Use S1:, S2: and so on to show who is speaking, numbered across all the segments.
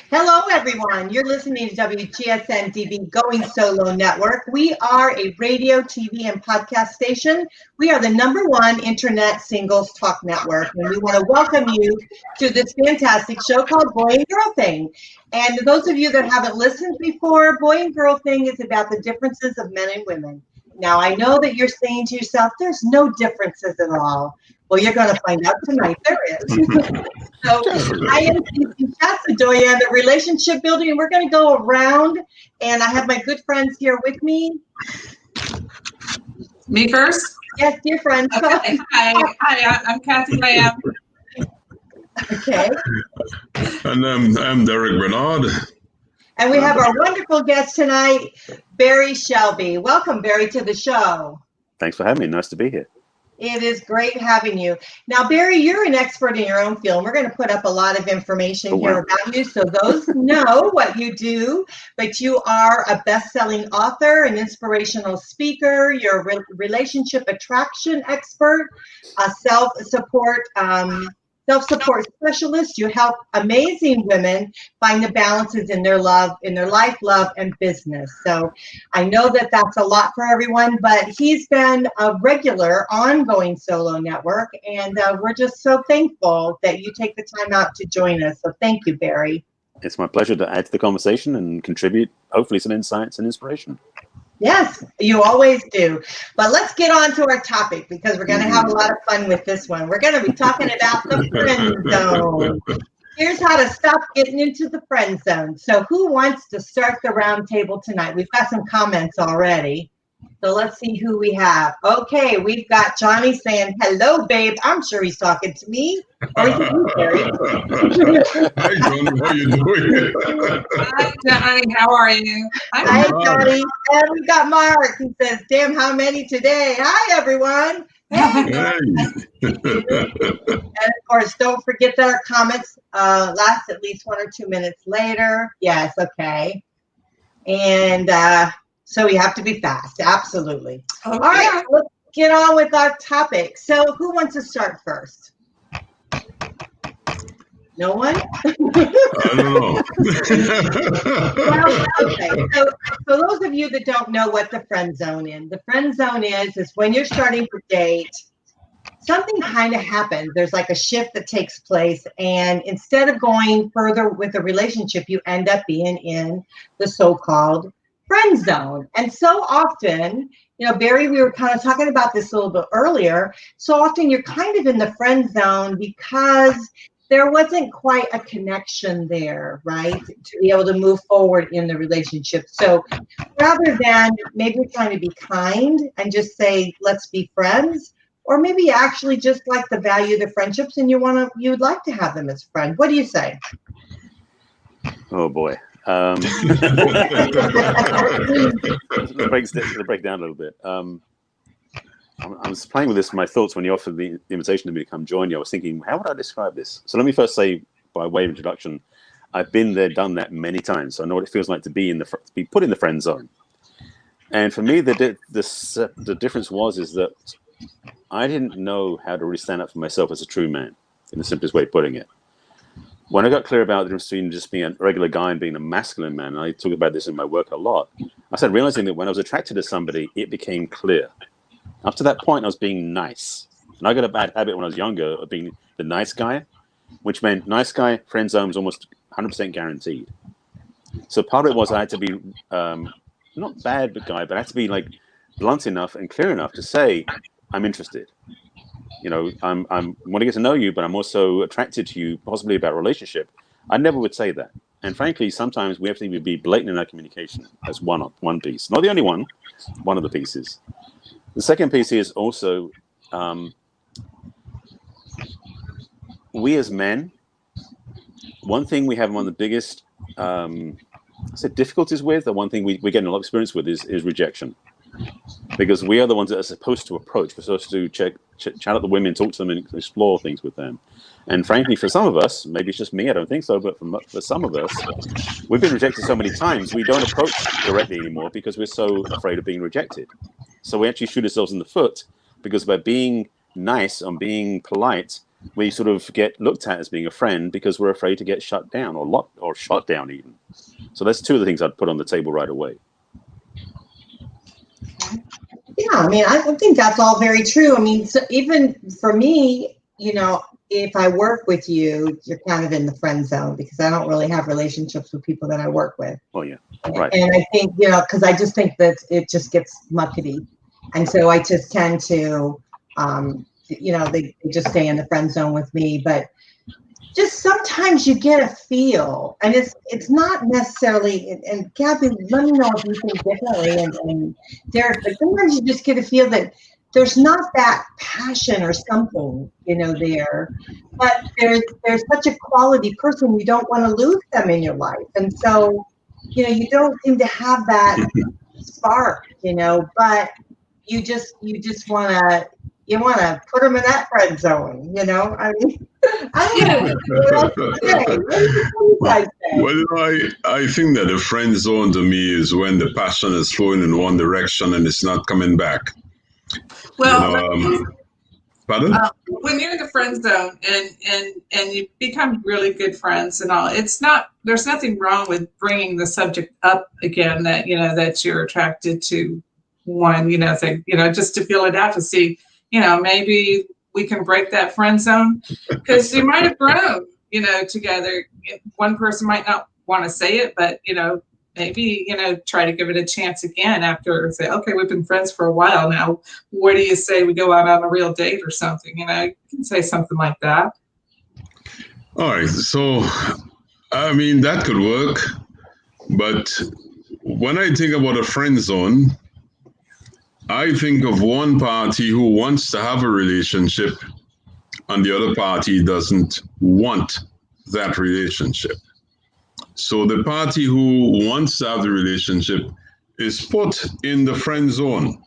S1: Hello, everyone. You're listening to WGSN-DB Going Solo Network. We are a radio, TV, and podcast station. We are the #1 internet singles talk network, and we want to welcome you to this fantastic show called Boy and Girl Thing. And those of you that haven't listened before, Boy and Girl Thing is about the differences of men and women. Now, I know that you're saying to yourself, there's no differences at all. Well, you're going to find out tonight there is. So I am Cece, Shatz, the relationship building, and we're going to go around, and I have my good friends here with me.
S2: Me first?
S1: Yes, dear friends.
S2: Okay. Hi, I'm Kathy Lamb.
S1: Okay.
S3: And I'm Derick Bernard.
S1: And we have our wonderful guest tonight, Barry Selby. Welcome, Barry, to the show.
S4: Thanks for having me. Nice to be here.
S1: It is great having you. Now, Barry, you're an expert in your own field. We're going to put up a lot of information here about you so those know what you do. But you are a best-selling author, an inspirational speaker. You're a relationship attraction expert, a self-support specialist. You help amazing women find the balances in their life, love, and business. So I know that that's a lot for everyone, but he's been a regular ongoing solo network, and we're just so thankful that you take the time out to join us. So thank you, Barry.
S4: It's my pleasure to add to the conversation and contribute, hopefully, some insights and inspiration.
S1: Yes, you always do. But let's get on to our topic because we're going to have a lot of fun with this one. We're going to be talking about the friend zone. Here's how to stop getting into the friend zone. So who wants to start the round table tonight? We've got some comments already. So let's see who we have. Okay, we've got Johnny saying, hello, babe. I'm sure he's talking to me. Or is it you, Barry?
S3: Hi, Johnny. How you doing?
S2: Hi, Johnny. How are you?
S1: Hi, Johnny. And we got Mark. He says, damn, how many today? Hi, everyone.
S3: Hey.
S1: And, of course, don't forget that our comments last at least 1 or 2 minutes later. Yes, okay. And so we have to be fast. Absolutely. Okay. All right, let's get on with our topic. So who wants to start first? No one?
S3: I don't know.
S1: Well, okay. So those of you that don't know what the friend zone is, the friend zone is when you're starting to date, something kind of happens. There's like a shift that takes place, and instead of going further with a relationship, you end up being in the so-called friend zone. And so often, Barry, we were kind of talking about this a little bit earlier. So often you're kind of in the friend zone because there wasn't quite a connection there, right? To be able to move forward in the relationship. So rather than maybe trying to be kind and just say, let's be friends, or maybe you actually just like the value of the friendships and you'd like to have them as friends. What do you say?
S4: Oh boy. Let's break down a little bit. I was playing with this in my thoughts when you offered the invitation to me to come join you. I was thinking, how would I describe this? So let me first say, by way of introduction, I've been there, done that many times. So I know what it feels like to be put in the friend zone. And for me, the difference is that I didn't know how to really stand up for myself as a true man, in the simplest way of putting it. When I got clear about the difference between just being a regular guy and being a masculine man, and I talk about this in my work a lot, I started realizing that when I was attracted to somebody, it became clear. Up to that point, I was being nice. And I got a bad habit when I was younger of being the nice guy, which meant nice guy, friend zone was almost 100% guaranteed. So part of it was I had to be, not bad guy, but I had to be like blunt enough and clear enough to say, I'm interested. I want to get to know you, but I'm also attracted to you, possibly about a relationship. I never would say that. And frankly, sometimes we have to be blatant in our communication as one piece. Not the only one of the pieces. The second piece is also we as men, one thing we have one of the biggest difficulties with, the one thing we get in a lot of experience with is rejection. Because we are the ones that are supposed to approach. We're supposed to chat out the women, talk to them, and explore things with them. And frankly, for some of us, maybe it's just me, I don't think so, but for some of us, we've been rejected so many times, we don't approach directly anymore because we're so afraid of being rejected. So we actually shoot ourselves in the foot because by being nice and being polite, we sort of get looked at as being a friend because we're afraid to get shut down or locked or shot down even. So that's two of the things I'd put on the table right away.
S1: Yeah, I mean, I think that's all very true. I mean, so even for me, you know, if I work with you, you're kind of in the friend zone because I don't really have relationships with people that I work with.
S4: Oh, yeah. Right.
S1: And I think, you know, because I just think that it just gets muckety. And so I just tend to, you know, they just stay in the friend zone with me. But just sometimes you get a feel, and it's not necessarily, and Kathy, let me know if you think differently, and Derick, but sometimes you just get a feel that there's not that passion or something, you know, there, but there's such a quality person, you don't want to lose them in your life. And so, you know, you don't seem to have that spark, you know, but you just want to, put them in that friend zone, you know? I mean, I don't know. What do you guys say?
S3: Well, I think that the friend zone to me is when the passion is flowing in one direction and it's not coming back.
S2: Well,
S3: You know, pardon?
S2: When you're in the friend zone and you become really good friends and all, there's nothing wrong with bringing the subject up again that, you know, that you're attracted to one, you know, thing, you know, just to feel it out to see, you know, maybe we can break that friend zone because you might have grown, you know, together. One person might not want to say it, but, you know, maybe, you know, try to give it a chance again after say, okay, we've been friends for a while now. What do you say we go out on a real date or something? You know, you can say something like that.
S3: All right. So, I mean, that could work. But when I think about a friend zone, I think of one party who wants to have a relationship and the other party doesn't want that relationship. So the party who wants to have the relationship is put in the friend zone.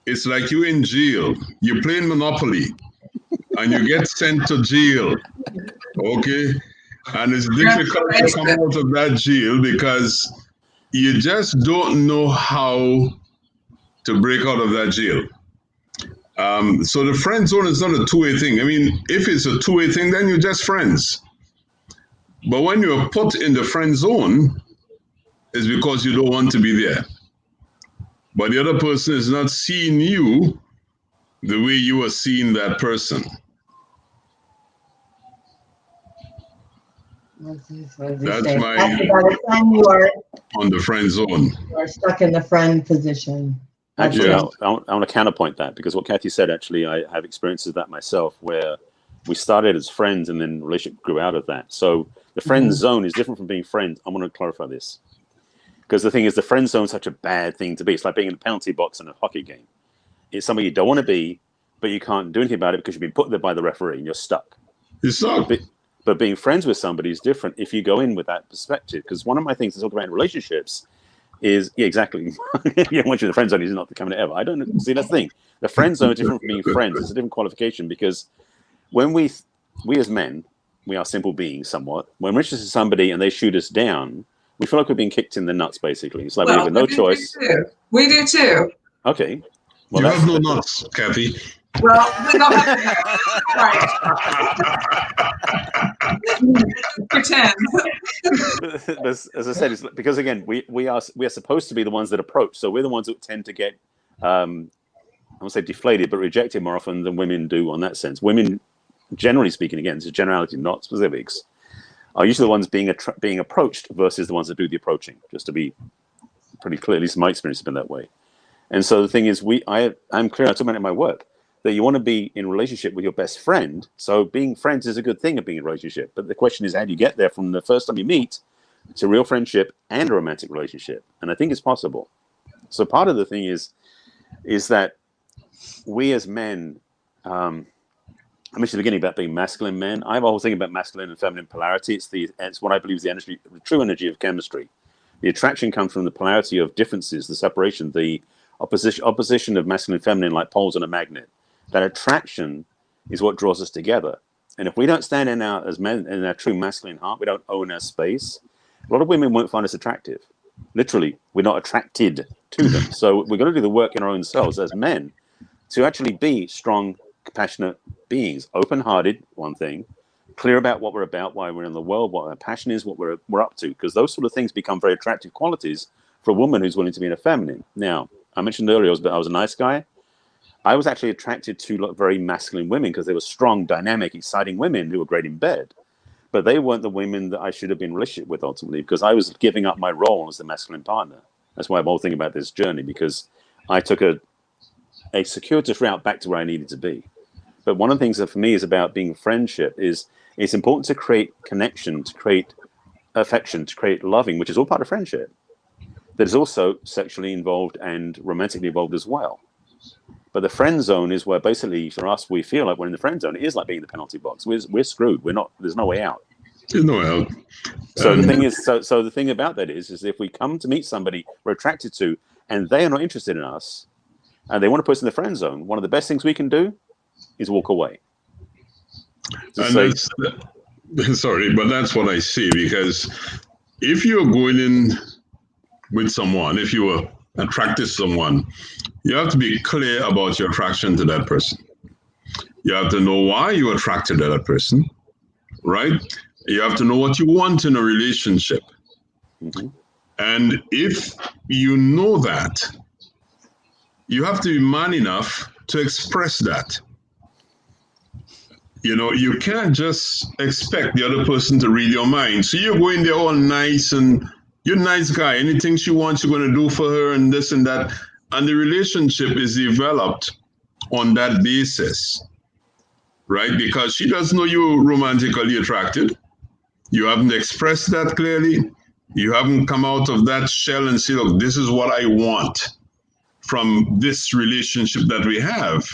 S3: It's like you in jail. You're playing Monopoly and you get sent to jail. Okay? And it's difficult to come out of that jail because you just don't know how to break out of that jail. So the friend zone is not a two-way thing. I mean, if it's a two-way thing, then you're just friends. But when you're put in the friend zone, it's because you don't want to be there. But the other person is not seeing you the way you are seeing that person. That's my on the friend zone.
S1: You are stuck in the friend position.
S4: Actually, I want to counterpoint that because what Kathy said, actually, I have experiences of that myself where we started as friends and then the relationship grew out of that. So the friend zone is different from being friends. I want to clarify this. Because the thing is, the friend zone is such a bad thing to be. It's like being in the penalty box in a hockey game. It's something you don't want to be, but you can't do anything about it because you've been put there by the referee and you're stuck.
S3: You're stuck.
S4: But being friends with somebody is different if you go in with that perspective. Because one of my things to talk about in relationships is, yeah, exactly. Yeah, once you're in the friend zone, he's not coming ever. I don't see that's the thing. The friend zone is different from being friends. It's a different qualification because when we as men, we are simple beings somewhat. When we're interested in somebody and they shoot us down, we feel like we're being kicked in the nuts, basically. It's like we have no choice.
S2: We do too.
S4: Okay. Well,
S3: you have no nuts, Kathy.
S2: Well, we don't have right. Pretend.
S4: As I said, it's because again, we are supposed to be the ones that approach. So we're the ones that tend to get, I won't say deflated, but rejected more often than women do on that sense. Women, generally speaking, again, this is generality, not specifics, are usually the ones being approached versus the ones that do the approaching, just to be pretty clear. At least my experience has been that way. And so the thing is, I'm clear, I talk about it in my work, that you want to be in a relationship with your best friend. So being friends is a good thing of being in a relationship. But the question is, how do you get there from the first time you meet to real friendship and a romantic relationship? And I think it's possible. So part of the thing is that we as men, I mentioned at the beginning about being masculine men. I have a whole thing about masculine and feminine polarity. It's what I believe is the true energy of chemistry. The attraction comes from the polarity of differences, the separation, the opposition of masculine and feminine like poles on a magnet. That attraction is what draws us together. And if we don't stand in as men in our true masculine heart, we don't own our space, a lot of women won't find us attractive. Literally, we're not attracted to them. So we're going to do the work in our own selves as men to actually be strong compassionate beings, open-hearted, one thing, clear about what we're about, why we're in the world, what our passion is, what we're up to, because those sort of things become very attractive qualities for a woman who's willing to be in a feminine. Now, I mentioned earlier I was a nice guy. I was actually attracted to very masculine women because they were strong, dynamic, exciting women who were great in bed. But they weren't the women that I should have been in a relationship with ultimately, because I was giving up my role as the masculine partner. That's why I'm all thinking about this journey, because I took a circuitous route back to where I needed to be. But one of the things that for me is about being friendship is it's important to create connection, to create affection, to create loving, which is all part of friendship. That is also sexually involved and romantically involved as well. But the friend zone is where basically for us, we feel like we're in the friend zone. It is like being in the penalty box. We're screwed. There's no way out.
S3: There's no way out.
S4: So the thing is, so the thing about that is if we come to meet somebody we're attracted to and they are not interested in us and they want to put us in the friend zone, one of the best things we can do is walk away.
S3: Sorry, but that's what I see, because if you're going in with someone, if you are attracted to someone, you have to be clear about your attraction to that person. You have to know why you're attracted to that person, right? You have to know what you want in a relationship.
S4: Mm-hmm.
S3: And if you know that, you have to be man enough to express that. You can't just expect the other person to read your mind. So you're going there all nice and you're a nice guy. Anything she wants, you're going to do for her and this and that. And the relationship is developed on that basis, right? Because she doesn't know you're romantically attracted. You haven't expressed that clearly. You haven't come out of that shell and say, look, this is what I want from this relationship that we have.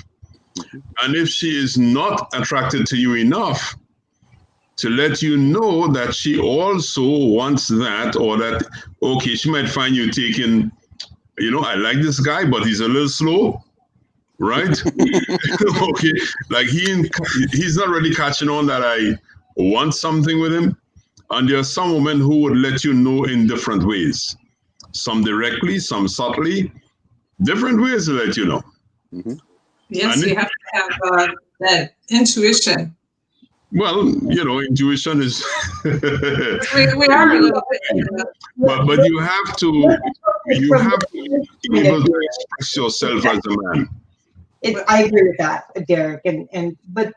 S3: And if she is not attracted to you enough to let you know that she also wants that, or that, okay, she might find you taking, I like this guy, but he's a little slow, right? Okay, like he's not really catching on that I want something with him. And there are some women who would let you know in different ways. Some directly, some subtly, different ways to let you know.
S4: Mm-hmm.
S2: Yes, you have to have that intuition.
S3: Well, intuition is.
S2: we are a little bit.
S3: But you have to be able to express yourself as a man.
S1: I agree with that, Derick. But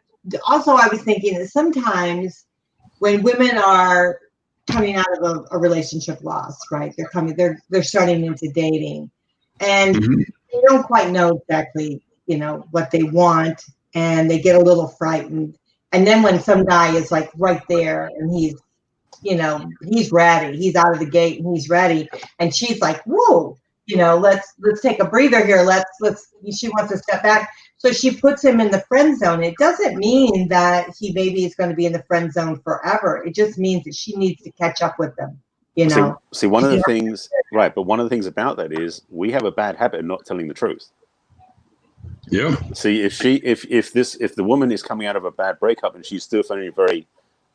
S1: also I was thinking that sometimes when women are coming out of a relationship loss, right? They're starting into dating, and they don't quite know exactly what they want, and they get a little frightened. And then when some guy is like right there and he's ready, he's out of the gate and he's ready, and she's like, whoa, let's take a breather here. She wants to step back. So she puts him in the friend zone. It doesn't mean that he maybe is going to be in the friend zone forever. It just means that she needs to catch up with them,
S4: See, one of the things, right, but one of the things about that is we have a bad habit of not telling the truth.
S3: Yeah.
S4: See, if the woman is coming out of a bad breakup and she's still feeling very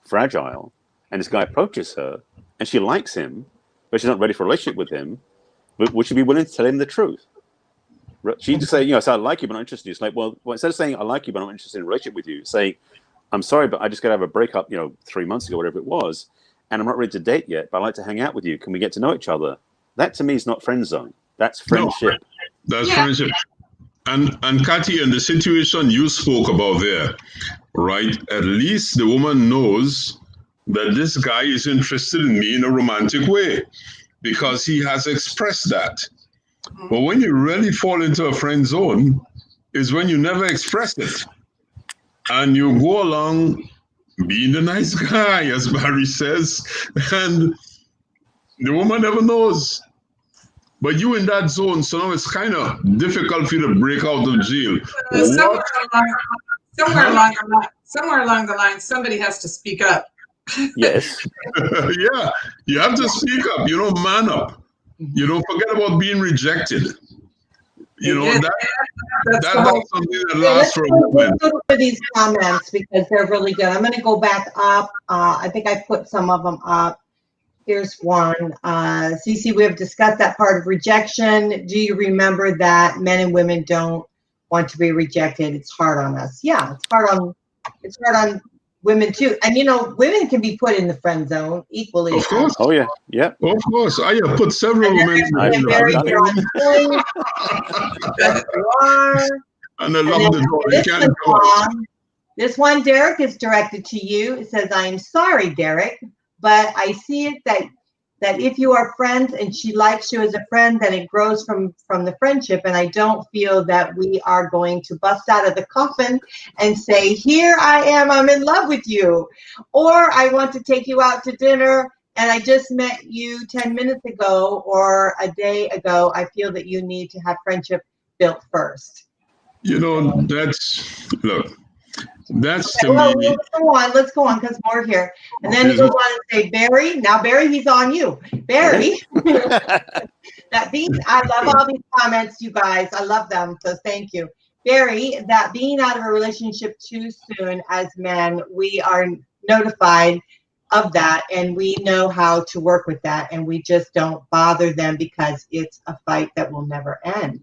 S4: fragile, and this guy approaches her and she likes him, but she's not ready for a relationship with him, but would she be willing to tell him the truth? She'd just say, so I like you, but I'm not interested. It's like, well, instead of saying I like you, but I'm not interested in a relationship with you, say, I'm sorry, but I just got to have a breakup, 3 months ago, whatever it was, and I'm not ready to date yet, but I'd like to hang out with you. Can we get to know each other? That to me is not friend zone. That's friendship.
S3: No, that's friendship. And Kathy, in the situation you spoke about there, right? At least the woman knows that this guy is interested in me in a romantic way because he has expressed that. But when you really fall into a friend zone is when you never express it. And you go along being the nice guy, as Barry says, and the woman never knows. But you in that zone, so now it's kind of difficult for you to break out of jail.
S2: Somewhere along the line, somebody has to speak up.
S4: Yes.
S3: Yeah, you have to speak up. Man up. Forget about being rejected. That's something that lasts for a moment.
S1: Let's go for these comments because they're really good. I'm going to go back up. I think I put some of them up. Here's one. Cece, we have discussed that part of rejection. Do you remember that men and women don't want to be rejected. It's hard on us. Yeah, it's hard on women too. And women can be put in the friend zone equally.
S3: Of course.
S4: Oh yeah, yeah.
S3: Of course. I have put several women in the friend zone. And I love the
S1: This one, Derick, is directed to you. It says, "I am sorry, Derick, but I see it that if you are friends and she likes you as a friend, then it grows from the friendship. And I don't feel that we are going to bust out of the coffin and say, here I am, I'm in love with you. Or I want to take you out to dinner and I just met you 10 minutes ago or a day ago. I feel that you need to have friendship built first."
S3: That's to me.
S1: Let's go on because more here. And then he goes on and say, Barry. Now, Barry, he's on you. Barry. That being, I love all these comments, you guys. I love them. So thank you. Barry, that being out of a relationship too soon as men, we are notified of that and we know how to work with that. And we just don't bother them because it's a fight that will never end.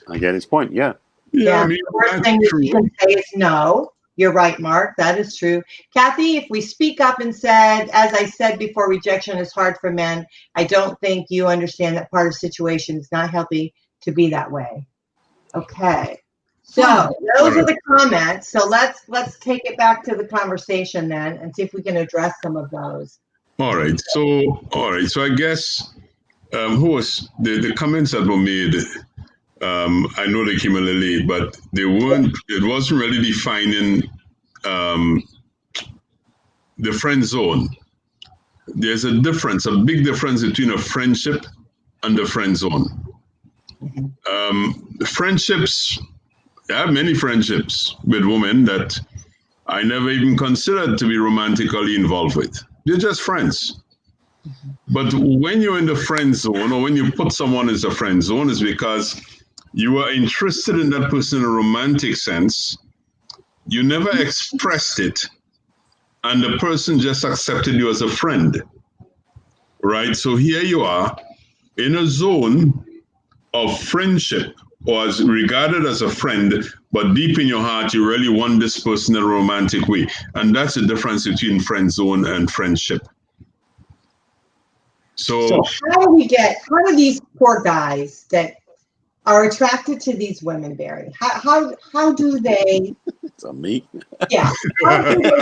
S4: I get his point. Yeah.
S1: Yeah, I mean, the worst thing that you can say is no. You're right, Mark. That is true. Kathy, if we speak up and said, as I said before, rejection is hard for men, I don't think you understand that part of the situation is not healthy to be that way. Okay. So those are the comments. So let's take it back to the conversation then and see if we can address some of those.
S3: All right. So I guess who was the comments that were made? I know they came a little late, but it wasn't really defining the friend zone. There's a big difference between a friendship and the friend zone. Friendships, I have many friendships with women that I never even considered to be romantically involved with. They're just friends. But when you're in the friend zone, or when you put someone as a friend zone, it's because you are interested in that person in a romantic sense. You never expressed it, and the person just accepted you as a friend, right? So here you are in a zone of friendship, or as regarded as a friend, but deep in your heart, you really want this person in a romantic way. And that's the difference between friend zone and friendship. So
S1: how do these poor guys that are attracted to these women, Barry? How do they?
S4: It's on me.
S1: Yeah. How do they get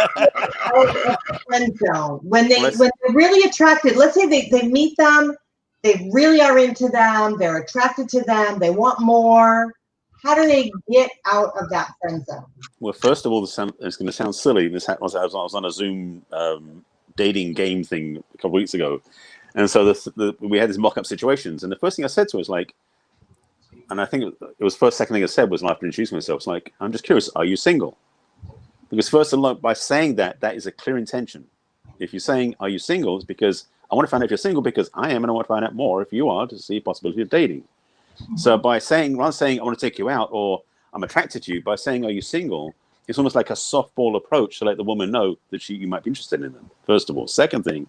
S1: out of the friend zone when they're really attracted? Let's say they meet them, they really are into them, they're attracted to them, they want more. How do they get out of that friend zone?
S4: Well, first of all, it's going to sound silly. I was on a Zoom dating game thing a couple of weeks ago, and so we had these mock-up situations, and the first thing I said to her was like. And I think it was first, second thing I said was after introducing myself, it's like, I'm just curious, are you single? Because first of all, by saying that is a clear intention. If you're saying, are you single? It's because I want to find out if you're single because I am, and I want to find out more if you are to see a possibility of dating. So by saying, rather than saying, I want to take you out or I'm attracted to you, by saying, are you single? It's almost like a softball approach to let the woman know that you might be interested in them, first of all. Second thing,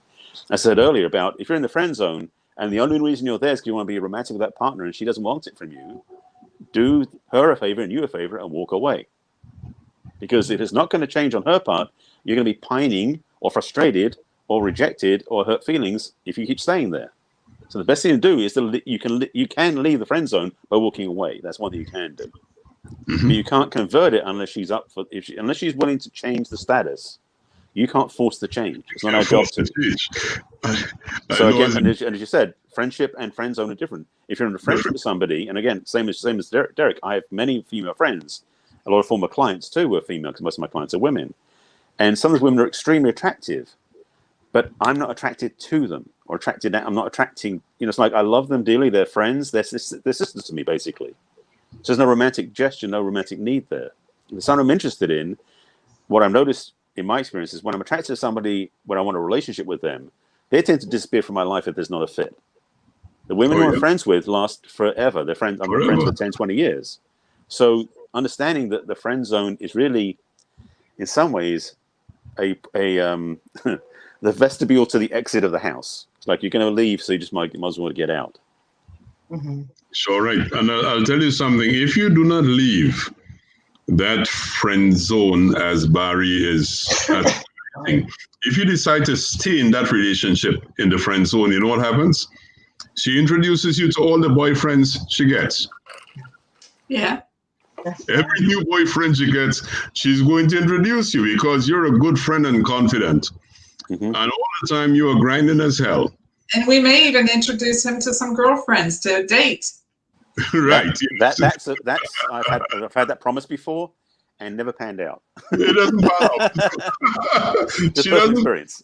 S4: I said earlier about if you're in the friend zone, and the only reason you're there is because you want to be romantic with that partner and she doesn't want it from you, do her a favor and you a favor and walk away. Because if it's not going to change on her part, you're going to be pining or frustrated or rejected or hurt feelings if you keep staying there. So the best thing to do is you can leave the friend zone by walking away. That's one thing you can do. But you can't convert it unless she's unless she's willing to change the status. You can't force the change. It's not our job to. So again, and as you said, friendship and friend zone are different. If you're in a friendship with somebody, and again, same as Derick, I have many female friends, a lot of former clients too were female because most of my clients are women, and some of the women are extremely attractive, but I'm not attracted to them or attracted. I'm not attracting. It's like I love them dearly. They're friends. They're sisters to me basically. So there's no romantic gesture, no romantic need there. The someone I'm interested in, what I've noticed in my experience is when I'm attracted to somebody, when I want a relationship with them, they tend to disappear from my life if there's not a fit. The women who I'm friends with last forever. I'm friends for 10, 20 years. So understanding that the friend zone is really, in some ways, the vestibule to the exit of the house. It's like you're going to leave, so you just might as well get out.
S1: Mm-hmm.
S3: Sure, right. And I'll tell you something. If you do not leave that friend zone, as Barry is advocating, if you decide to stay in that relationship in the friend zone, you know what happens? She introduces you to all the boyfriends she gets.
S2: Yeah.
S3: Every new boyfriend she gets, she's going to introduce you because you're a good friend and confident.
S4: Mm-hmm.
S3: And all the time you are grinding as hell.
S2: And we may even introduce him to some girlfriends to date.
S3: Right.
S4: That's I've had that promise before and never panned out.
S3: It doesn't pan out.
S4: Just personal experience.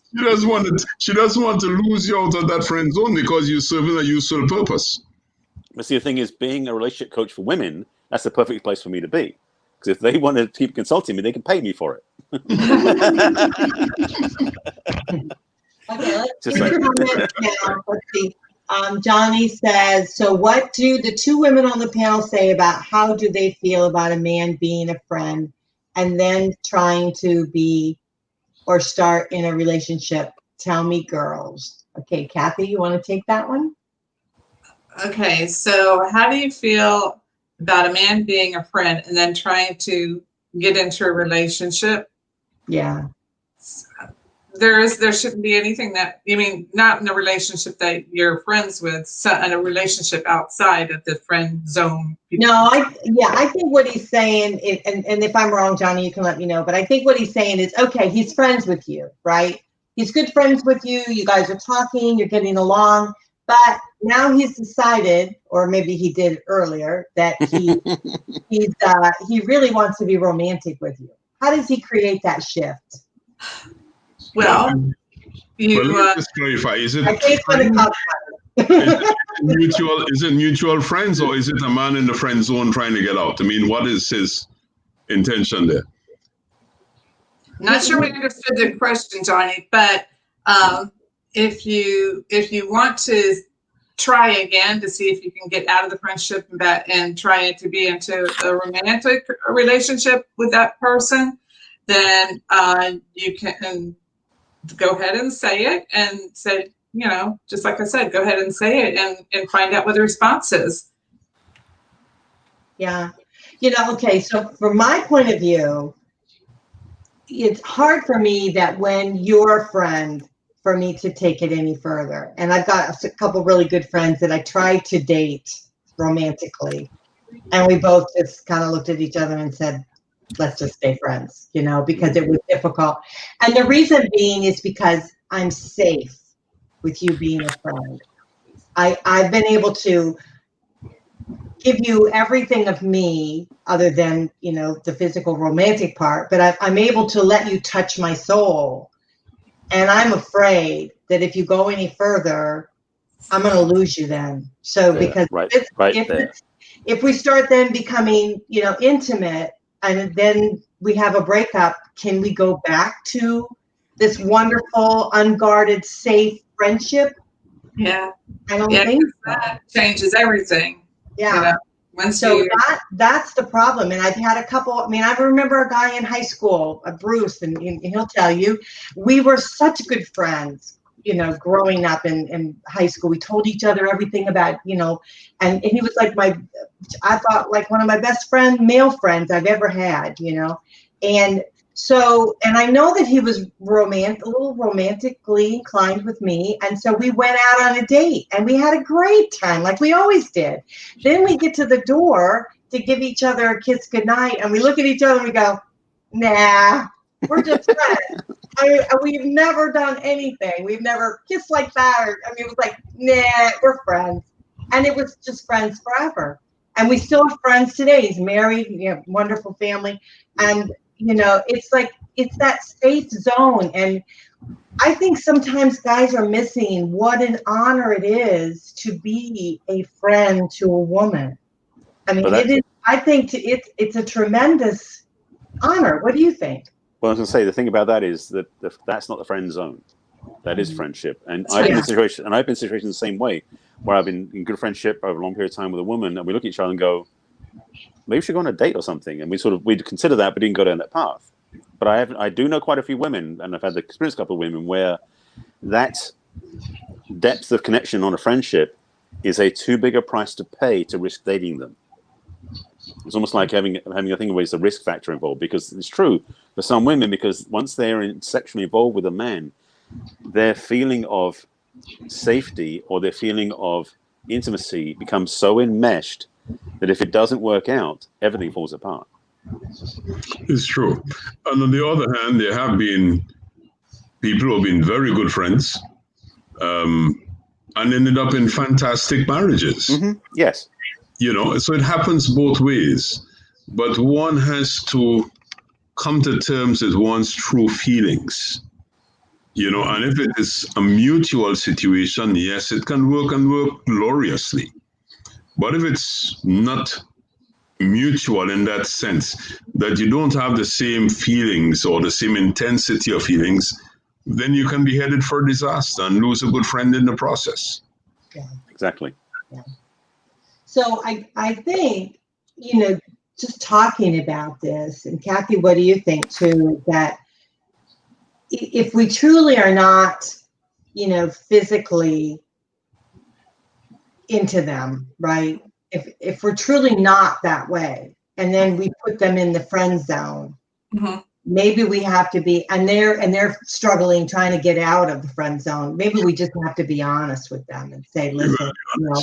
S3: She doesn't want to lose you out of that friend zone because you're serving a useful purpose.
S4: But see, the thing is, being a relationship coach for women, that's the perfect place for me to be. Because if they want to keep consulting me, they can pay me for it.
S1: Okay, let's see the comments now. Let's see. Johnny says, so what do the two women on the panel say about how do they feel about a man being a friend and then trying to be or start in a relationship? Tell me, girls. Okay, Kathy, you want to take that one?
S2: Okay, so how do you feel about a man being a friend and then trying to get into a relationship?
S1: Yeah.
S2: There shouldn't be anything that, you mean, not in a relationship that you're friends with, so in a relationship outside of the friend zone.
S1: No, I think what he's saying, and if I'm wrong, Johnny, you can let me know, but I think what he's saying is, okay, he's friends with you, right? He's good friends with you. You guys are talking, you're getting along, but now he's decided, or maybe he did earlier, that he really wants to be romantic with you. How does he create that shift?
S2: Well,
S3: let me just clarify. Is it mutual friends, or is it a man in the friend zone trying to get out? I mean, what is his intention there?
S2: Not sure we understood the question, Johnny, but if you want to try again to see if you can get out of the friendship and try to be into a romantic relationship with that person, then you can go ahead and say it and say, just like I said, go ahead and say it and find out what the response is.
S1: Yeah. Okay, so from my point of view, it's hard for me that when you're a friend for me to take it any further. And I've got a couple really good friends that I tried to date romantically. And we both just kind of looked at each other and said, let's just stay friends, because it was difficult. And the reason being is because I'm safe with you being a friend. I've been able to give you everything of me other than, the physical romantic part, but I'm able to let you touch my soul. And I'm afraid that if you go any further, I'm going to lose you then. So because if we start then becoming, intimate, and then we have a breakup, can we go back to this wonderful, unguarded, safe friendship?
S2: Yeah.
S1: I don't think so.
S2: That changes everything.
S1: Yeah. That's the problem. And I've had a couple, I remember a guy in high school, Bruce, and he'll tell you, we were such good friends, growing up in high school. We told each other everything about, and he was like I thought like one of my best male friends I've ever had, and so, and I know that he was a little romantically inclined with me. And so we went out on a date and we had a great time, like we always did. Then we get to the door to give each other a kiss goodnight. And we look at each other and we go, nah, we're just friends. We've never done anything. We've never kissed like that. It was like, nah, we're friends. And it was just friends forever. And we still have friends today. He's married, wonderful family. And it's like, it's that safe zone. And I think sometimes guys are missing what an honor it is to be a friend to a woman. It is, I think it's a tremendous honor. What do you think?
S4: Well, I was going to say, the thing about that is that that's not the friend zone. That is friendship. And I've been in situations the same way, where I've been in good friendship over a long period of time with a woman, and we look at each other and go, maybe we should go on a date or something. And we'd consider that, but didn't go down that path. But I do know quite a few women, and I've had the experience a couple of women where that depth of connection on a friendship is a too big a price to pay to risk dating them. It's almost like having a thing where it's a risk factor involved, because it's true for some women, because once they're sexually involved with a man, their feeling of safety or their feeling of intimacy becomes so enmeshed that if it doesn't work out, everything falls apart.
S3: It's true. And on the other hand, there have been people who have been very good friends and ended up in fantastic marriages.
S4: Mm-hmm. Yes.
S3: You know, so it happens both ways. But one has to come to terms with one's true feelings. You know, and if it is a mutual situation, yes, it can work and work gloriously. But if it's not mutual in that sense, that you don't have the same feelings or the same intensity of feelings, then you can be headed for disaster and lose a good friend in the process.
S1: Yeah.
S4: Exactly.
S1: Yeah. So I think, you know, just talking about this, and Kathy, what do you think too, that if we truly are not, you know, physically into them, right? If we're truly not that way, and then we put them in the friend zone,
S2: Mm-hmm.
S1: maybe we have to be, and they're struggling, trying to get out of the friend zone. Maybe we just have to be honest with them and say, listen, you know,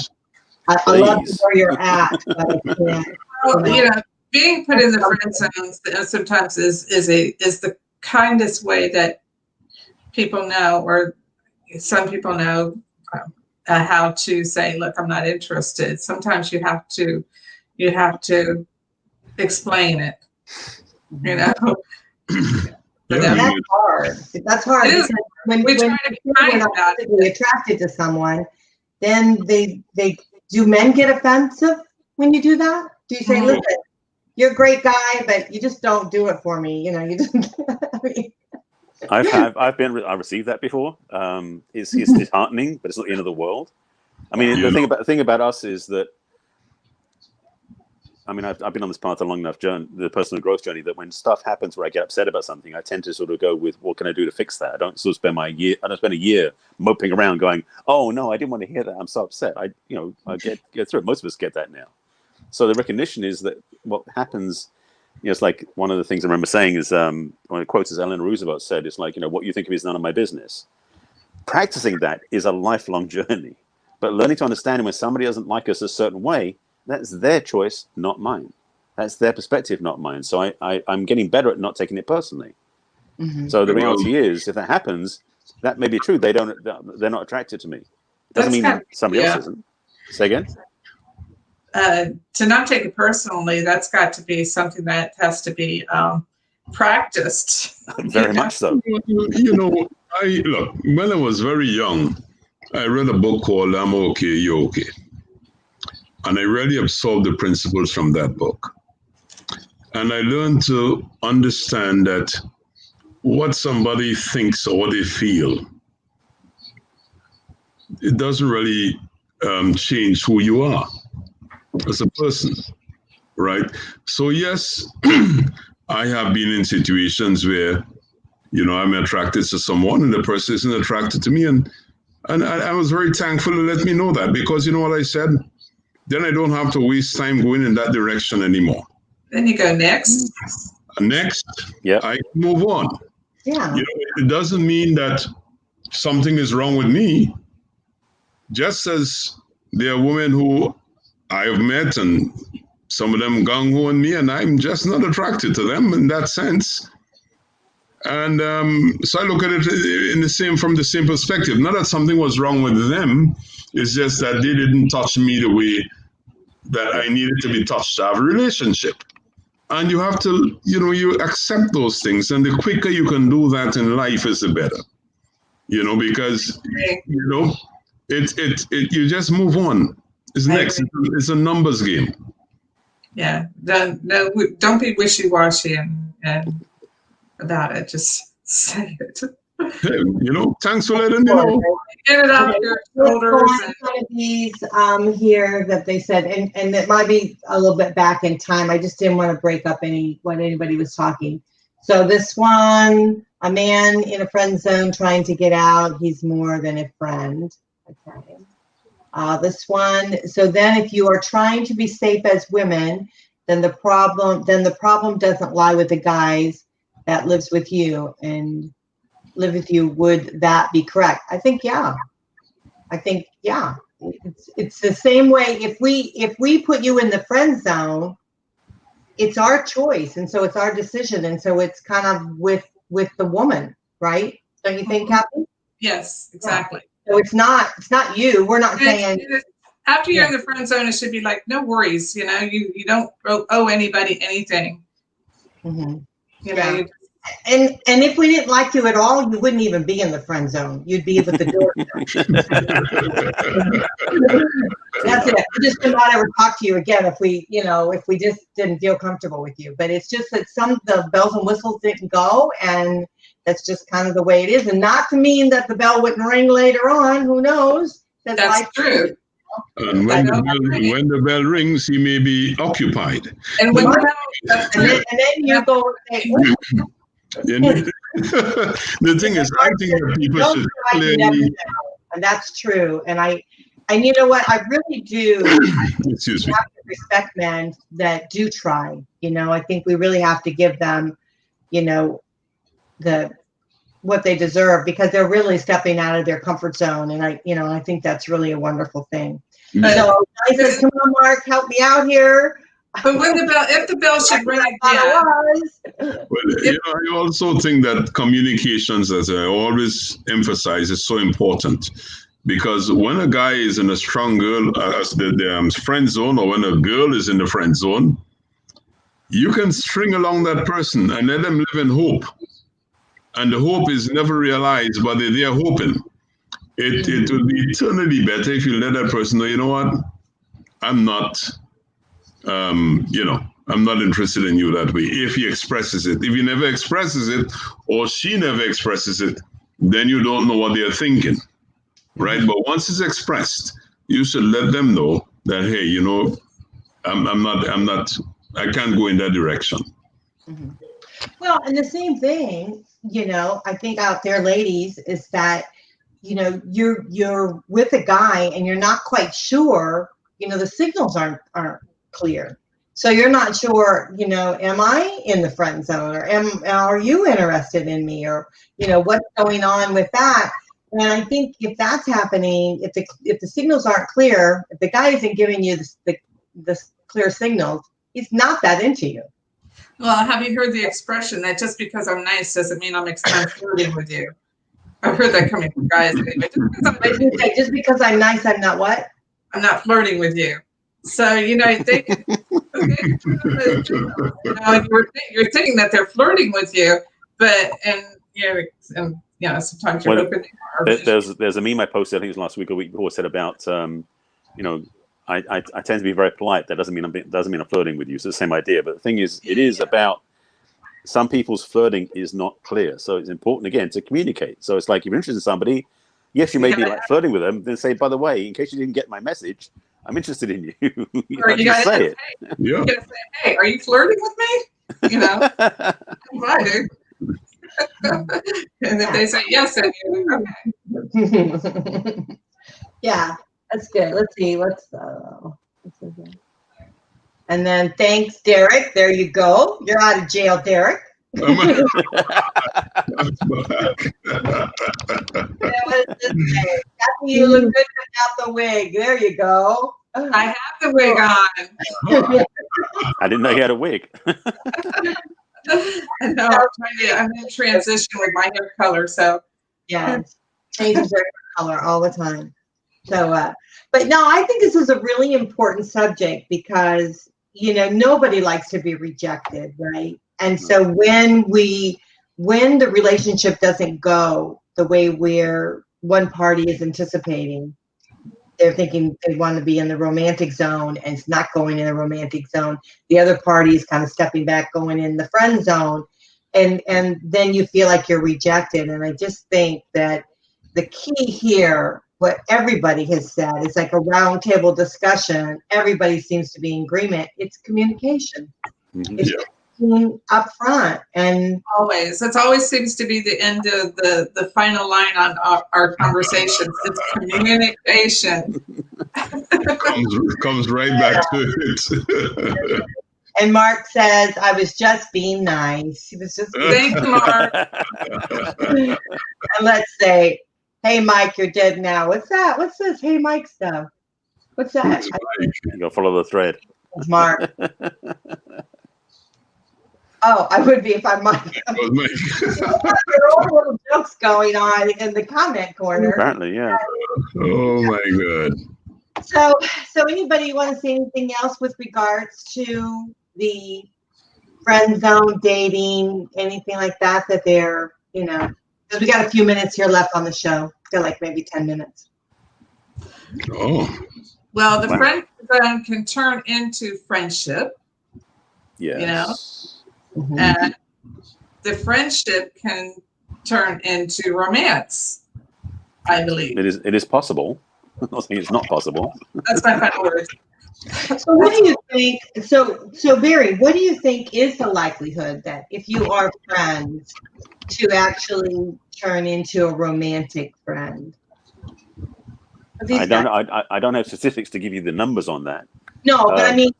S1: I love where you're at, but I can't.
S2: Well, you know, being put in the friend zone sometimes is the kindest way that people know, or some people know how to say, look, I'm not interested. Sometimes you have to explain it, you know.
S1: That's hard. That's hard.
S2: It is.
S1: When
S2: we try to be kind about it.
S1: Attracted to someone, then they do men get offensive when you do that? Do you say, listen, you're a great guy, but you just don't do it for me? You know, you just. I mean,
S4: I've received that before. It's disheartening, but it's not the end of the world. I mean, the thing about us is that, I mean, I've been on this path a long enough journey, the personal growth journey, that when stuff happens where I get upset about something, I tend to sort of go with, what can I do to fix that? I don't sort of spend a year moping around going, oh no, I didn't want to hear that, I'm so upset. I get through it. Most of us get that now. So the recognition is that what happens, you know, it's like one of the things I remember saying is, one of the quotes is Eleanor Roosevelt said, it's like, you know, what you think of is none of my business. Practicing that is a lifelong journey, but learning to understand when somebody doesn't like us a certain way, that's their choice, not mine. That's their perspective, not mine. So I'm getting better at not taking it personally. Mm-hmm. So the reality is, if that happens, that may be true. They're not attracted to me. Doesn't mean somebody else isn't. Say again?
S2: To not take it personally, that's got to be something that has to be practiced.
S4: Very much so.
S3: You know, look, when I was very young, I read a book called I'm Okay, You're Okay. And I really absorbed the principles from that book. And I learned to understand that what somebody thinks or what they feel, it doesn't really change who you are as a person, right? So yes, I have been in situations where, you know, I'm attracted to someone and the person isn't attracted to me. And I was very thankful to let me know that, because you know what I said? Then I don't have to waste time going in that direction anymore.
S2: Then you go next.
S3: Next,
S4: yeah,
S3: I move on.
S1: Yeah.
S3: You know, it doesn't mean that something is wrong with me. Just as there are women who I've met and some of them gung-ho on me, and I'm just not attracted to them in that sense. And so I look at it from the same perspective. Not that something was wrong with them. It's just that they didn't touch me the way that I needed to be touched to have a relationship. And you have to, you know, you accept those things. And the quicker you can do that in life is the better. You know, because, you know, you just move on. It's next. It's a numbers game.
S2: Yeah. Don't be wishy-washy and about it. Just say it.
S3: Hey, you know, thanks for letting me know.
S2: Get it off your shoulders.
S1: One of these here that they said, and it might be a little bit back in time. I just didn't want to break up what anybody was talking. So this one, a man in a friend zone trying to get out. He's more than a friend. Okay. This one. So then if you are trying to be safe as women, then the problem doesn't lie with the guys that lives with you and live with you. Would that be correct? I think, yeah. It's the same way. If we put you in the friend zone, it's our choice. And so it's our decision. And so it's kind of with the woman, right? Don't you think, Kathy?
S2: Yes, exactly.
S1: Yeah. So it's not you. We're not saying.
S2: After you're in the friend zone, it should be like, no worries. You know, you don't owe anybody anything.
S1: Mm-hmm.
S2: You know,
S1: and if we didn't like you at all, you wouldn't even be in the friend zone. You'd be with the door. That's it. We just could not ever talk to you again if we just didn't feel comfortable with you. But it's just that some of the bells and whistles didn't go, and that's just kind of the way it is. And not to mean that the bell wouldn't ring later on. Who knows?
S2: That's true.
S3: And when the bell rings, he may be occupied.
S2: And when that's true.
S1: And then you go.
S3: The thing is, I think that people should clearly.
S1: And that's true. And you know what? I really do
S3: Excuse me.
S1: have to respect men that do try. You know, I think we really have to give them, you know, what they deserve, because they're really stepping out of their comfort zone. And I think that's really a wonderful thing. So I said, come on, Mark, help me out here.
S2: But if the bell should ring again.
S3: Well, I also think that communications, as I always emphasize, is so important. Because when a guy is in a strong girl, as the friend zone, or when a girl is in the friend zone, you can string along that person and let them live in hope. And the hope is never realized, but they're hoping. It will be eternally better if you let that person know, you know what, I'm not, I'm not interested in you that way. If he expresses it, if he never expresses it, or she never expresses it, then you don't know what they're thinking, right? But once it's expressed, you should let them know that, hey, you know, I can't go in that direction.
S1: Mm-hmm. Well, and the same thing, you know, I think out there, ladies, is that, you know, you're with a guy and you're not quite sure, you know, the signals aren't clear. So you're not sure, you know, am I in the friend zone, or are you interested in me, or, you know, what's going on with that? And I think if that's happening, if the signals aren't clear, if the guy isn't giving you the clear signals, he's not that into you.
S2: Well, have you heard the expression that just because I'm nice doesn't mean I'm flirting with you? I've heard that coming from guys anyway.
S1: Just because I'm nice, I'm not what?
S2: I'm not flirting with you. So, you know, you're thinking that they're flirting with you, but sometimes you're hoping.
S4: There's a meme I posted, I think it was last week or week before, said about you know, I tend to be very polite. That doesn't mean I'm flirting with you. So the same idea. But the thing is, it is about some people's flirting is not clear. So it's important again to communicate. So it's like, if you're interested in somebody, yes, you may be like flirting with them. Then say, by the way, in case you didn't get my message, I'm interested in you. You gotta say it.
S3: Yeah.
S2: You gotta say, hey, are you flirting with me? You know, I do. And if they say yes, then you're okay.
S1: Yeah, that's good. Let's see. And then thanks, Derick. There you go. You're out of jail, Derick.
S3: Kathy,
S1: you look good without the wig. There you go.
S2: I have the wig on.
S4: I didn't know you had a wig.
S2: I know. I'm in transition with my hair color, so
S1: yeah, changes their color all the time. So, but no, I think this is a really important subject because, you know, nobody likes to be rejected, right? And so when the relationship doesn't go the way where one party is anticipating, they're thinking they want to be in the romantic zone and it's not going in the romantic zone. The other party is kind of stepping back, going in the friend zone. And then you feel like you're rejected. And I just think that the key here, what everybody has said, is like a round table discussion. Everybody seems to be in agreement. It's communication.
S3: Mm-hmm.
S1: It's being upfront and
S2: Always. That always seems to be the end of the final line on our conversations. It's communication.
S3: comes right back to it.
S1: And Mark says, I was just being nice. He was just being
S2: Thank you, Mark.
S1: And let's say, hey, Mike, you're dead now. What's that? What's this? Hey, Mike stuff. What's that?
S4: You gotta follow the thread.
S1: It's Mark. Oh, I would be if I'm Mike. There are all little jokes going on in the comment corner.
S4: Apparently, yeah.
S3: Oh my God.
S1: So anybody want to say anything else with regards to the friend zone, dating, anything like that they're, because we got a few minutes here left on the show. Feel like maybe 10 minutes.
S3: Oh.
S2: Well, the friend zone can turn into friendship.
S4: Yes.
S2: And the friendship can turn into romance, I believe.
S4: It is possible. I'm not saying it's not possible.
S2: That's my final word.
S1: So what do you think? So Barry, what do you think is the likelihood that if you are friends to actually turn into a romantic friend?
S4: I don't have statistics to give you the numbers on that.
S1: No, but I mean,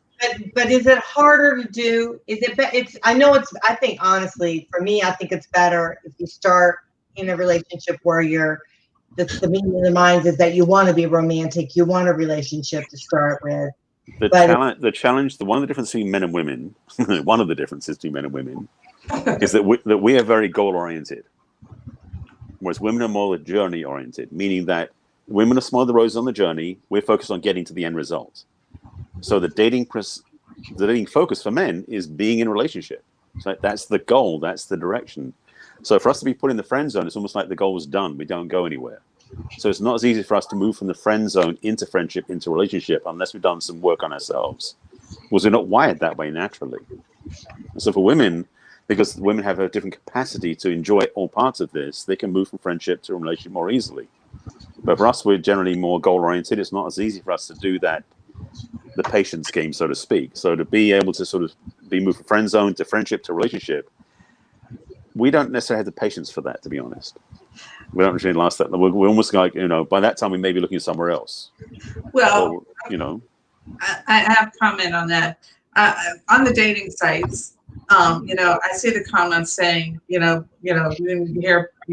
S1: but is it harder to do? Is it? I think honestly, for me, I think it's better if you start in a relationship where the meaning of the minds is that you want to be romantic, you want a relationship to start with.
S4: The challenge, one of the differences between men and women, one of the differences between men and women, is that we are very goal oriented, whereas women are more journey oriented, meaning that women are small the roses on the journey. We're focused on getting to the end result. So the dating focus for men is being in a relationship. So that's the goal. That's the direction. So for us to be put in the friend zone, it's almost like the goal is done. We don't go anywhere. So it's not as easy for us to move from the friend zone into friendship, into relationship, unless we've done some work on ourselves. Because we're not wired that way naturally. And so for women, because women have a different capacity to enjoy all parts of this, they can move from friendship to a relationship more easily. But for us, we're generally more goal-oriented. It's not as easy for us to do that, the patience game, so to speak. So to be able to sort of be moved from friend zone to friendship to relationship, we don't necessarily have the patience for that, to be honest. We don't really last that. We're almost like, by that time we may be looking somewhere else.
S2: Well,
S4: so,
S2: I have a comment on that. On the dating sites, I see the comments saying, you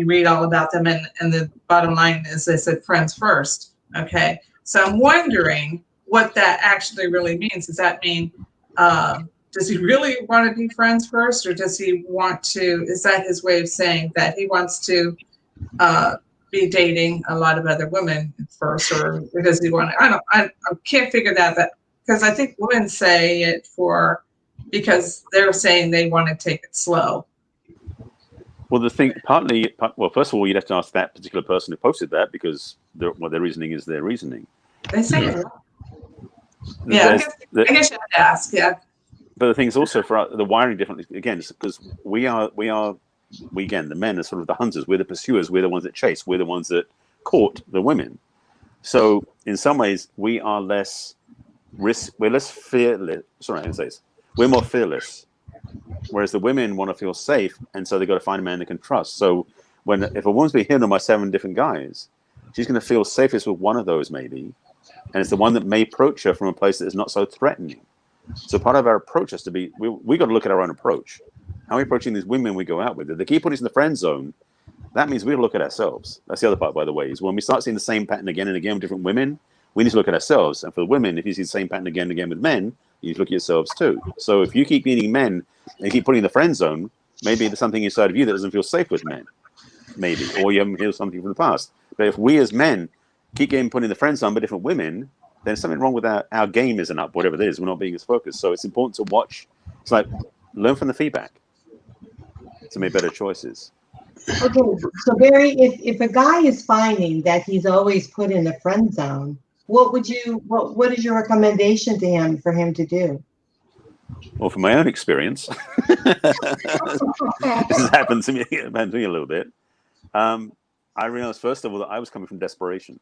S2: read all about them, and the bottom line is they said friends first. Okay, so I'm wondering what that actually really means. Does that mean does he really want to be friends first, or does he want to? Is that his way of saying that he wants to be dating a lot of other women first, or does he want to? I can't figure that because I think women say it because they're saying they want to take it slow.
S4: Well, first of all, you'd have to ask that particular person who posted that, because their reasoning is their reasoning.
S2: They say it. Yeah, I guess you have to ask. Yeah.
S4: But the thing is also for the wiring differently again, because we again, the men are sort of the hunters. We're the pursuers. We're the ones that chase. We're the ones that court the women. So in some ways, we are less we're less fearless. Sorry, I didn't say this. We're more fearless. Whereas the women want to feel safe, and so they got to find a man they can trust. So if a woman's being hit on by 7 different guys, she's going to feel safest with one of those maybe, and it's the one that may approach her from a place that is not so threatening. So part of our approach has to be we got to look at our own approach. How are we approaching these women we go out with? If they keep putting us in the friend zone, that means we got to look at ourselves. That's the other part, by the way, is when we start seeing the same pattern again and again with different women, we need to look at ourselves. And for the women, if you see the same pattern again and again with men, you need to look at yourselves too. So if you keep meeting men and keep putting in the friend zone, maybe there's something inside of you that doesn't feel safe with men, maybe, or you haven't healed something from the past. But if we as men keep getting put in the friend zone by different women, then there's something wrong with our game isn't up, whatever it is. We're not being as focused. So it's important to watch. It's like learn from the feedback to make better choices.
S1: Okay, so Barry, if a guy is finding that he's always put in the friend zone, what is your recommendation to him for him to do?
S4: Well, from my own experience, this has happened to me a little bit. I realized first of all that I was coming from desperation.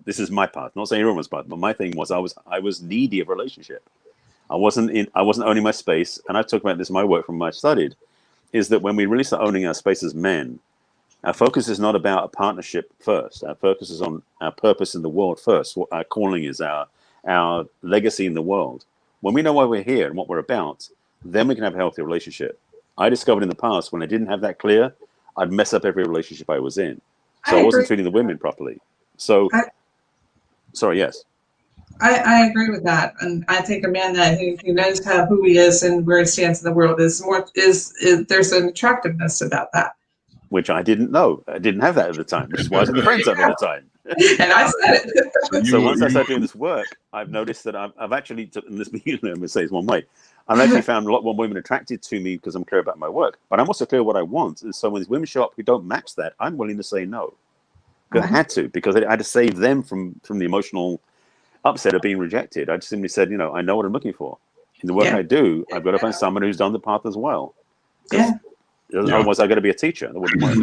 S4: This is my part. Not saying everyone's part, but my thing was I was needy of a relationship. I wasn't owning my space. And I've talked about this in my work from what I studied, is that when we really start owning our space as men, our focus is not about a partnership first. Our focus is on our purpose in the world first. What our calling is, our legacy in the world. When we know why we're here and what we're about, then we can have a healthy relationship. I discovered in the past, when I didn't have that clear, I'd mess up every relationship I was in. So I wasn't treating the women properly. So, sorry, yes.
S2: I agree with that, and I think a man that who knows who he is and where he stands in the world is there's an attractiveness about that.
S4: Which I didn't know. I didn't have that at the time, which is why I was in the friend zone at the time.
S2: And I said it.
S4: So once I started doing this work, I've noticed that I've actually, in this I'm going to say this one way, I've actually found a lot more women attracted to me because I'm clear about my work. But I'm also clear what I want. And so when these women show up who don't match that, I'm willing to say no. Because I had to, because I had to save them from the emotional upset of being rejected. I just simply said, I know what I'm looking for. In the work I do, I've got to find someone who's done the path as well. Otherwise, I've got to be a teacher. That wouldn't work.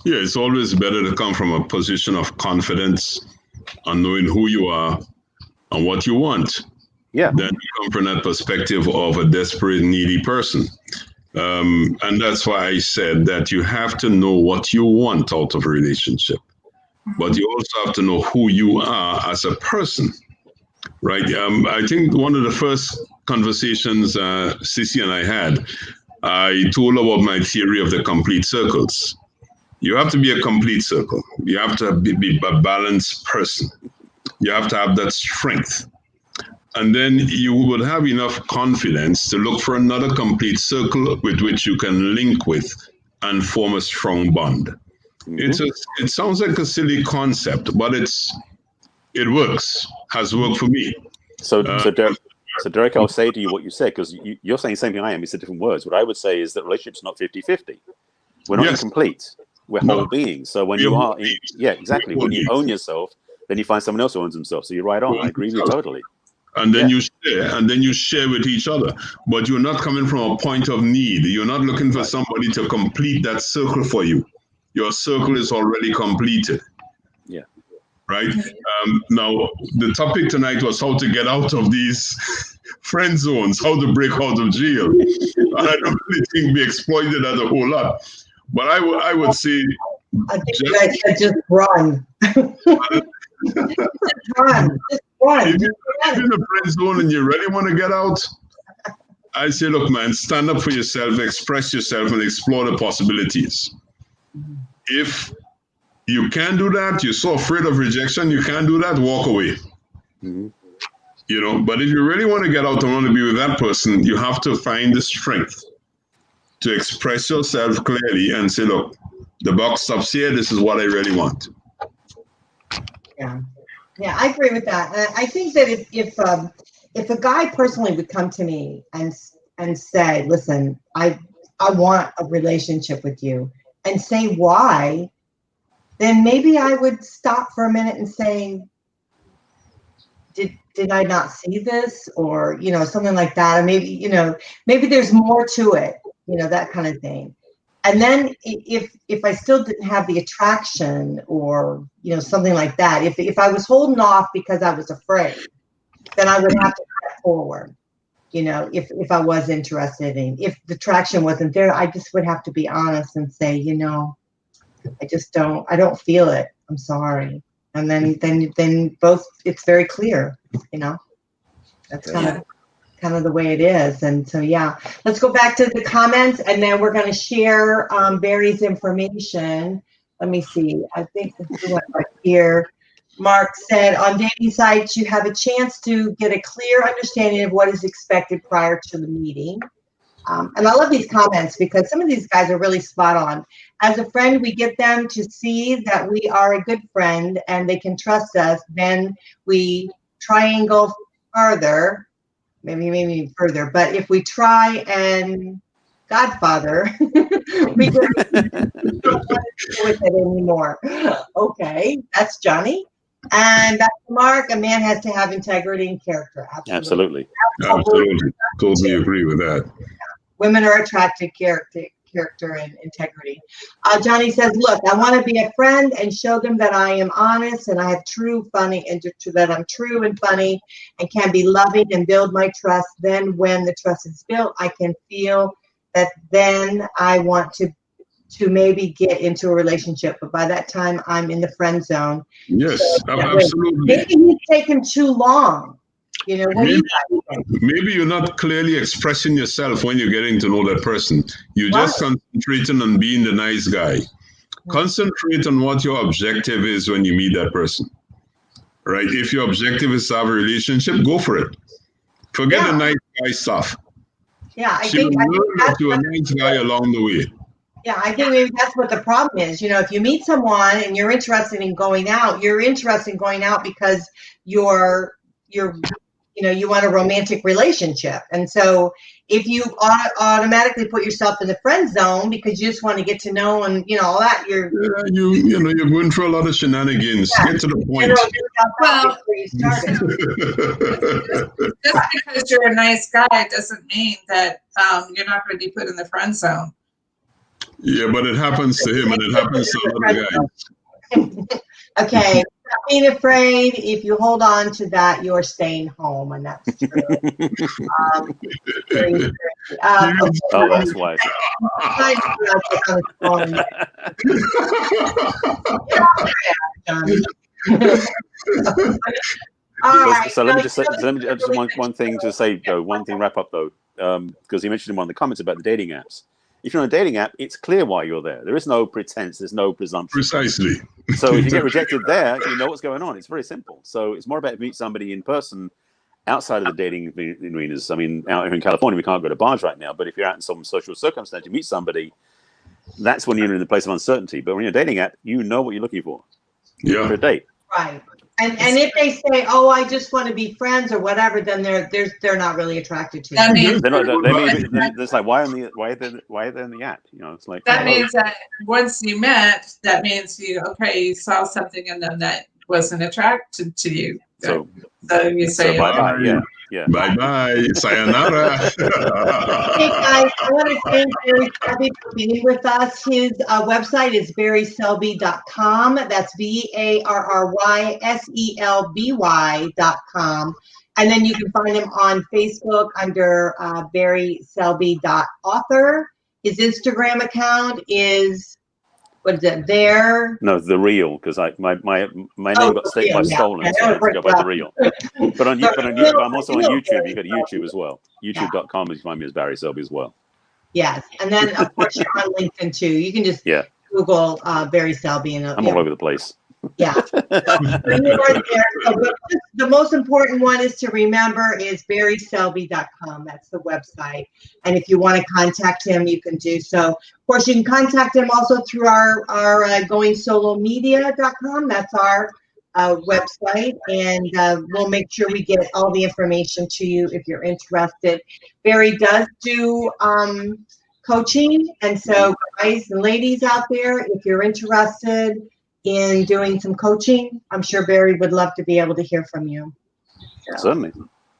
S3: Yeah, it's always better to come from a position of confidence on knowing who you are and what you want. Yeah. Than to come from that perspective of a desperate, needy person. And that's why I said that you have to know what you want out of a relationship. But you also have to know who you are as a person. Right? I think one of the first conversations Cece and I had, I told her about my theory of the complete circles. You have to be a complete circle. You have to be a balanced person. You have to have that strength. And then you would have enough confidence to look for another complete circle with which you can link with and form a strong bond. Mm-hmm. It sounds like a silly concept, but it works, has worked for me.
S4: So Derick, I'll say to you what you said, because you're saying the same thing I am. It's in different words. What I would say is that relationships not 50-50. We're not incomplete. We're whole beings. So when you are, exactly. When you own yourself, then you find someone else who owns himself. So you're right on. I agree with you totally.
S3: And then you share with each other. But you're not coming from a point of need. You're not looking for somebody to complete that circle for you. Your circle is already completed. Yeah. Right? Now, the topic tonight was how to get out of these friend zones, how to break out of jail. I don't really think we exploited that a whole lot. But I would say...
S1: I think you guys said just run. Just run.
S3: If you're in a friend zone and you really want to get out, I say, look, man, stand up for yourself, express yourself, and explore the possibilities. If you can't do that, you're so afraid of rejection, you can't do that, walk away. Mm-hmm. But if you really want to get out and want to be with that person, you have to find the strength to express yourself clearly and say, look, the buck stops here, this is what I really want.
S1: Yeah, I agree with that. I think that if a guy personally would come to me and say, listen, I want a relationship with you, and say why, then maybe I would stop for a minute and say, did I not see this? Or, something like that. Or maybe there's more to it, that kind of thing. And then if I still didn't have the attraction or, something like that, if I was holding off because I was afraid, then I would have to step forward. If I was interested if the traction wasn't there, I just would have to be honest and say, I don't feel it. I'm sorry. And then both, it's very clear, that's kind of the way it is. And so, let's go back to the comments, and then we're going to share Barry's information. Let me see. I think this is right here. Mark said, on dating sites, you have a chance to get a clear understanding of what is expected prior to the meeting. And I love these comments because some of these guys are really spot on. As a friend, we get them to see that we are a good friend and they can trust us. Then we triangle further, maybe further. But if we try and Godfather, we don't want to deal with it anymore. Okay, that's Johnny. And back to Mark, a man has to have integrity and character. Absolutely.
S3: Totally agree with that.
S1: Women are attracted character and integrity. Johnny says, look, I want to be a friend and show them that I am honest and I have that I'm true and funny and can be loving and build my trust. Then when the trust is built, I can feel that then I want to maybe get into a relationship. But by that time, I'm in the friend zone.
S3: Yes,
S1: so,
S3: absolutely.
S1: Maybe he's taken too long. You know,
S3: maybe you're not clearly expressing yourself when you're getting to know that person. You're just concentrating on being the nice guy. Concentrate on what your objective is when you meet that person. Right? If your objective is to have a relationship, go for it. Forget the nice guy stuff.
S1: Yeah, I think that's
S3: you're a nice guy along the way.
S1: Yeah, I think maybe that's what the problem is. You know, if you meet someone and you're interested in going out, because you want a romantic relationship. And so if you automatically put yourself in the friend zone because you just want to get to know and, all that, you're
S3: going through a lot of shenanigans. Yeah. Get to the point.
S2: Just because you're a nice guy doesn't mean that you're not going to be put in the friend zone.
S3: Yeah, but it happens to him and it happens to other guys.
S1: Okay. Being afraid, if you hold on to that, you're staying home, and that's true.
S4: That's why. So let me just one thing to say though. One thing wrap up though, because you mentioned in one of the comments about the dating apps. If you're on a dating app, it's clear why you're there. There is no pretense. There's no presumption.
S3: Precisely.
S4: So if you get rejected there, you know what's going on. It's very simple. So it's more about meet somebody in person outside of the dating arenas. I mean, out here in California, we can't go to bars right now. But if you're out in some social circumstance, you meet somebody, that's when you're in the place of uncertainty. But when you're a dating app, you know what you're looking for. For a date.
S1: Right. And if they say, "Oh, I just want to be friends" or whatever, then they're not really attracted to you.
S2: That means
S4: it's like why are they in the app? It's like
S2: that means that once you met, that means you saw something in them that wasn't attracted to you. So you say
S4: bye. Yeah.
S3: Bye. Sayonara.
S1: Hey guys, I want to thank Barry Selby for being with us. His website is barryselby.com. That's BARRYSELBY.com. And then you can find him on Facebook under barryselby.author. His Instagram account is, what is it, there?
S4: No, The Real, because my name got stolen, so I had to go by The Real. But I'm also on YouTube. You got YouTube as well. YouTube.com, you find me as Barry Selby as well.
S1: Yes, and then of course you're on LinkedIn too. You can just Google Barry Selby, and
S4: I'm all over the place.
S1: Yeah. So the most important one is to remember is barryselby.com. That's the website. And if you want to contact him, you can do so. Of course, you can contact him also through our goingsolomedia.com. That's our website. And we'll make sure we get all the information to you if you're interested. Barry does do coaching. And so guys and ladies out there, if you're interested in doing some coaching, I'm sure Barry would love to be able to hear from you. So,
S4: certainly.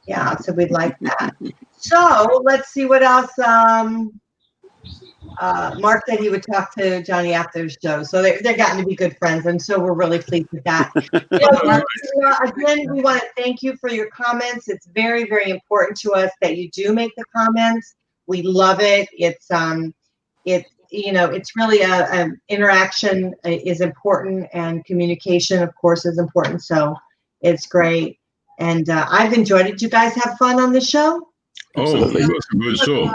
S1: Yeah, so we'd like that. So let's see what else. Mark said he would talk to Johnny after the show. So they're gotten to be good friends, and so we're really pleased with that. Again, we want to thank you for your comments. It's very, very important to us that you do make the comments. We love it. It's really an interaction is important, and communication, of course, is important. So it's great. And I've enjoyed it. Did you guys have fun on the show?
S3: Absolutely. It was a good show.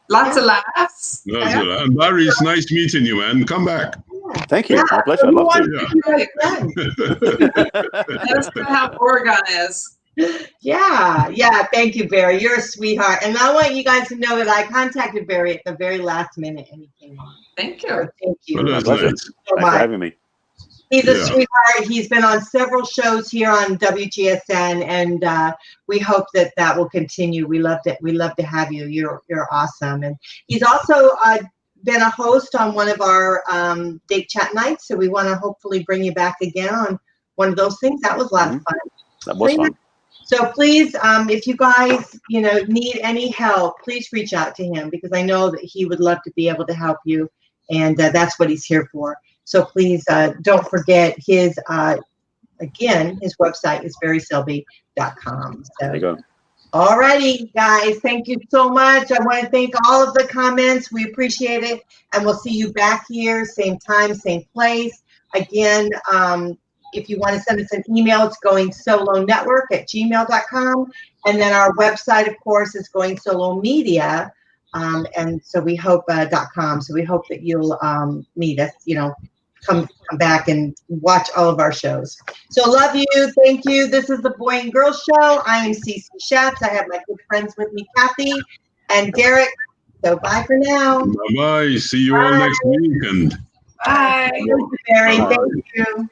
S2: Lots of laughs.
S3: And Barry, it's nice meeting you, man. Come back.
S4: Thank you. My pleasure. I'd love to.
S2: Let us know how Oregon is.
S1: Yeah. Thank you, Barry. You're a sweetheart. And I want you guys to know that I contacted Barry at the very last minute and he came on.
S2: Thank you.
S1: So thank you.
S3: Well, that's nice.
S4: Thanks for having me.
S1: He's a sweetheart. He's been on several shows here on WGSN, and we hope that will continue. We love to have you. You're awesome. And he's also been a host on one of our date chat nights. So we want to hopefully bring you back again on one of those things. That was a lot of fun.
S4: That was fun.
S1: So please, if you guys, need any help, please reach out to him, because I know that he would love to be able to help you, and that's what he's here for. So please don't forget his, again, his website is veryselby.com. So.
S4: There you go.
S1: All righty, guys. Thank you so much. I want to thank all of the comments. We appreciate it. And we'll see you back here, same time, same place. Again, if you want to send us an email, it's goingsolonetwork@gmail.com. And then our website, of course, is goingsolomedia. And so we hope, .com. So we hope that you'll meet us, come back and watch all of our shows. So love you. Thank you. This is the Boy and Girl Show. I am Cece Shatz. I have my good friends with me, Kathy and Derick. So bye for now.
S3: Bye-bye. See you all next weekend.
S2: Bye.
S1: Thank you, Barry. Thank you.